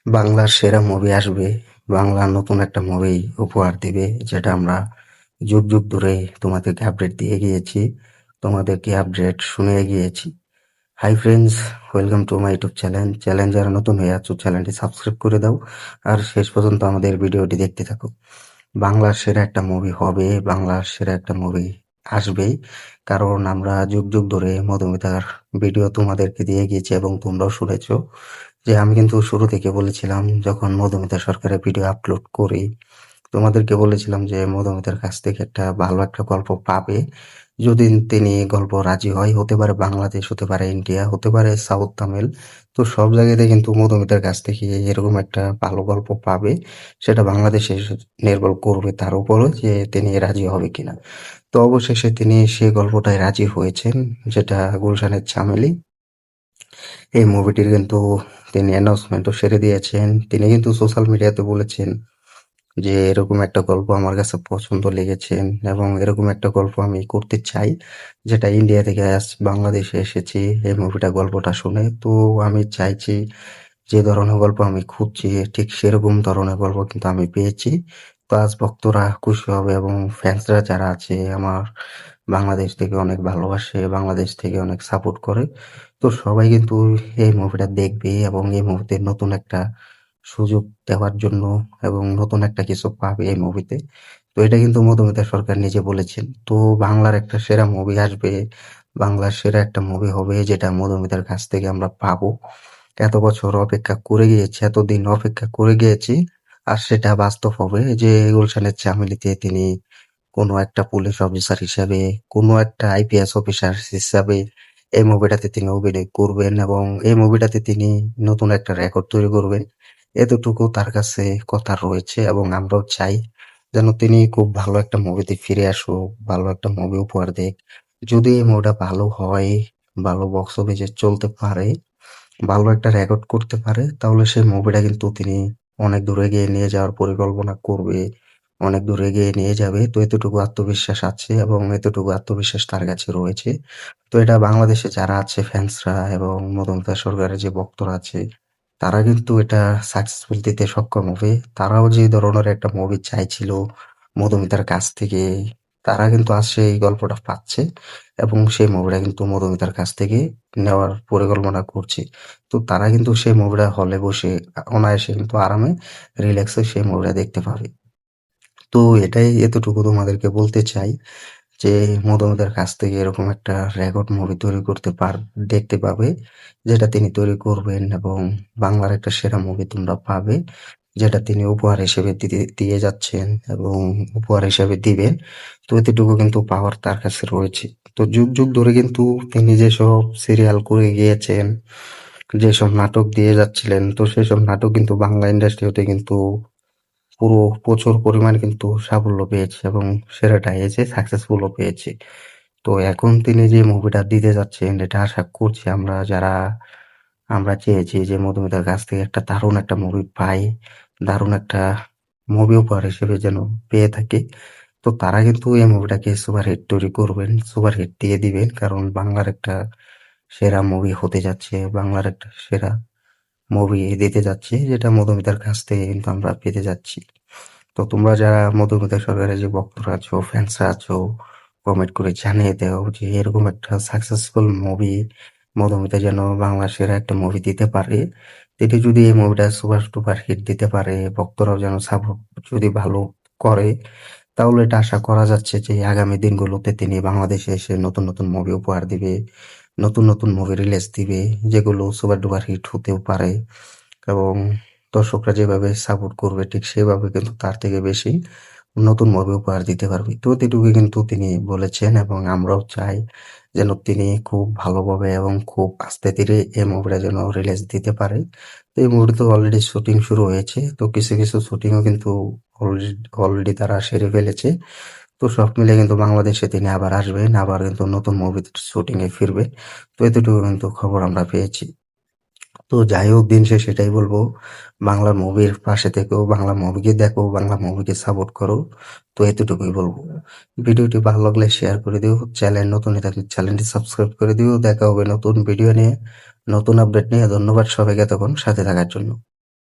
বাংলার সেরা মুভি আসবে। বাংলা নতুন একটা মুভি উপহার দিবে, যেটা আমরা যুগ যুগ ধরে তোমাদেরকে আপডেট দিয়ে গিয়েছি, তোমাদেরকে আপডেট শুনিয়ে গিয়েছি। Hi friends, welcome to my YouTube channel. যারা নতুন হয়ে আছো, চ্যানেলটি সাবস্ক্রাইব করে দাও আর শেষ পর্যন্ত আমাদের ভিডিওটি দেখতে থাকো। বাংলার সেরা একটা মুভি হবে, বাংলার সেরা একটা মুভি আসবেই। কারণ আমরা যুগ যুগ ধরে মধুমিতার ভিডিও তোমাদেরকে দিয়ে গিয়েছি এবং তোমরাও শুনেছো যে আমি কিন্তু শুরু থেকে বলেছিলাম, যখন মধুমিতা সরকারের ভিডিও আপলোড করি, তোমাদেরকে বলেছিলাম যে মধুমিতার কাছ থেকে একটা ভালো একটা গল্প পাবে যদি তিনি গল্প রাজি হয়। হতে পারে বাংলাদেশ, হতে পারে ইন্ডিয়া, হতে পারে সাউথ তামিল। তো সব জায়গাতে কিন্তু মধুমিতার কাছ থেকে এরকম একটা ভালো গল্প পাবে। সেটা বাংলাদেশে নির্ভর করবে তার উপরও যে তিনি রাজি হবে কিনা। তো অবশেষে তিনি সেই গল্পটায় রাজি হয়েছেন, যেটা গুলশানের চামেলি। এই মুভিটির কিন্তু তিনি অ্যানাউন্সমেন্টও সেরে দিয়েছেন। তিনি কিন্তু সোশ্যাল মিডিয়াতে বলেছেন যে এরকম একটা গল্প আমার কাছে পছন্দ লেগেছেন এবং এরকম একটা গল্প আমি করতে চাই, যেটা ইন্ডিয়া থেকে আজ বাংলাদেশে এসেছি এই মুভিটা গল্পটা শুনে। তো আমি চাইছি যে ধরনের গল্প আমি খুঁজছি, ঠিক সেরকম ধরনের গল্প কিন্তু আমি পেয়েছি। তো আজ ভক্তরা খুশি হবে এবং ফ্যান্সরা যারা আছে আমার, বাংলাদেশ থেকে অনেক ভালোবাসে, বাংলাদেশ থেকে অনেক সাপোর্ট করে। তো সবাই কিন্তু এই মুভিটা দেখবে এবং এই মুভিতে নতুন একটা সুযোগ দেওয়ার জন্য এবং নতুন একটা কিছু পাবে এই মুভিতে। তো এটা কিন্তু মধুমিতা সরকার নিজে বলেছেন। তো বাংলার একটা সেরা মুভি আসবে, বাংলার সেরা একটা মুভি হবে, যেটা মধুমিতার কাছ থেকে আমরা পাবো। এত বছর অপেক্ষা করে গিয়েছি, এতদিন অপেক্ষা করে গিয়েছি, আর সেটা বাস্তব হবে যে গুলশানের চামেলিতে তিনি কোনো একটা পুলিশ অফিসার হিসাবে, কোনো একটা আইপিএস অফিসার হিসাবে এই মুভিটাতে তিনি অভিনয় করবেন এবং এই মুভিটাতে তিনি নতুন একটা রেকর্ড তৈরি করবেন। এতটুকু তার কাছে কথা রয়েছে এবং আমরাও চাই যেন তিনি খুব ভালো একটা মুভিতে ফিরে আসুক, ভালো একটা মুভি উপহার দেক। যদি এই মুভিটা ভালো হয়, ভালো বক্স অফিসে চলতে পারে, ভালো একটা রেকর্ড করতে পারে, তাহলে সেই মুভিটা কিন্তু তিনি অনেক দূর এগিয়ে নিয়ে যাওয়ার পরিকল্পনা করবে, অনেক দূর এগিয়ে নিয়ে যাবে। তো এতটুকু আত্মবিশ্বাস আছে এবং এতটুকু আত্মবিশ্বাস তার কাছে রয়েছে। তো এটা বাংলাদেশে যারা আছে ফ্যান্সরা এবং মধুমিতা সরকারের যে ভক্তরা আছে, তারা কিন্তু এটা সাকসেসফুল দিতে সক্ষম হবে। তারাও যে ধরনের একটা মুভি চাইছিল মধুমিতার কাছ থেকে, তারা কিন্তু আজ সেই গল্পটা পাচ্ছে এবং সেই মুভিটা কিন্তু মধুমিতার কাছ থেকে নেওয়ার পরিকল্পনা করছে। তো তারা কিন্তু সেই মুভিটা হলে বসে অনায়াসে কিন্তু আরামে রিল্যাক্সে সেই মুভিটা দেখতে পাবে। তো এটাই, এতটুকু তোমাদেরকে বলতে চাই যে মধুমিতার কাছ থেকে এরকম একটা রেকর্ড মুভি তৈরি করতে দেখতে পাবে, যেটা তিনি তৈরি করবেন এবং বাংলার একটা সেরা মুভি তোমরা পাবে, যেটা তিনি উপহার হিসেবে দিয়ে যাচ্ছেন এবং উপহার হিসেবে দিবেন। তো এতটুকু কিন্তু পাওয়ার তার কাছে রয়েছে। তো যুগ যুগ ধরে কিন্তু তিনি যেসব সিরিয়াল করে গিয়েছেন, যেসব নাটক দিয়ে যাচ্ছিলেন, তো সেসব নাটক কিন্তু বাংলা ইন্ডাস্ট্রিতে কিন্তু পুরো প্রচুর পরিমাণ কিন্তু সাফল্য পেয়েছে এবং সেরাটা এসে সাকসেসফুলও পেয়েছে। তো এখন তিনি যে মুভিটা দিতে যাচ্ছেন, এটা আশা করছি আমরা যারা, আমরা চেয়েছি যে মধুমিতার কাছ থেকে একটা দারুণ একটা মুভি পাই, দারুণ একটা মুভি উপহার হিসেবে যেন পেয়ে থাকি। তো তারা কিন্তু এই মুভিটাকে সুপারহিট তৈরি করবেন, সুপারহিট দিয়ে দিবেন। কারণ বাংলার একটা সেরা মুভি হতে যাচ্ছে, বাংলার একটা সেরা মুভি দিতে যাচ্ছি, যেটা মধুমিতার কাছ থেকে কিন্তু আমরা পেতে যাচ্ছি। তো তোমরা যারা মধুমিতা সরকারের যে ভক্তরা আছো, ফ্যান্সরা আছো, কমেন্ট করে জানিয়ে দাও যে এরকম একটা সাকসেসফুল মুভি মধুমিতা যেন বাংলা সেরা একটা মুভি দিতে পারে। তিনি যদি এই মুভিটা সুপার টুপার হিট দিতে পারে, ভক্তরাও যেন সাপোর্ট যদি ভালো করে, তাহলে এটা আশা করা যাচ্ছে যে আগামী দিনগুলোতে তিনি বাংলাদেশে এসে নতুন নতুন মুভি উপহার দিবে, নতুন নতুন মুভি রিলিজ দিবে, যেগুলো সুপার ডুপার হিট হতেও পারে এবং দর্শকরা যেভাবে সাপোর্ট করবে ঠিক সেভাবে কিন্তু তার থেকে বেশি নতুন মুভি উপহার দিতে পারবে। তো এটুকু কিন্তু তিনি বলেছেন এবং আমরাও চাই যেন তিনি খুব ভালোভাবে এবং খুব আস্তে ধীরে এই মুভিটা যেন রিলিজ দিতে পারে। তো এই মুভিটা তো অলরেডি শুটিং শুরু হয়েছে, তো কিছু কিছু শুটিংও কিন্তু অলরেডি তারা সেরে ফেলেছে। তো সব মিলে কিন্তু বাংলাদেশে তিনি আবার আসবেন, আবার কিন্তু নতুন মুভি শুটিং এ ফিরবে। তো এতটুকু কিন্তু খবর আমরা পেয়েছি। তো যাই হোক, দিন শেষে এটাই বলবো, বাংলা মুভির পাশে থেকেও, বাংলা মুভিকে দেখো, বাংলা মুভিকে সাপোর্ট করো। তো এতটুকুই বলবো। ভিডিওটি ভালো লাগলে শেয়ার করে দিও, চ্যানেল নতুন হয়ে থাকলে চ্যানেলটি সাবস্ক্রাইব করে দিও। দেখা হবে নতুন ভিডিও নিয়ে, নতুন আপডেট নিয়ে। ধন্যবাদ সবাইকে এতক্ষণ সাথে থাকার জন্য।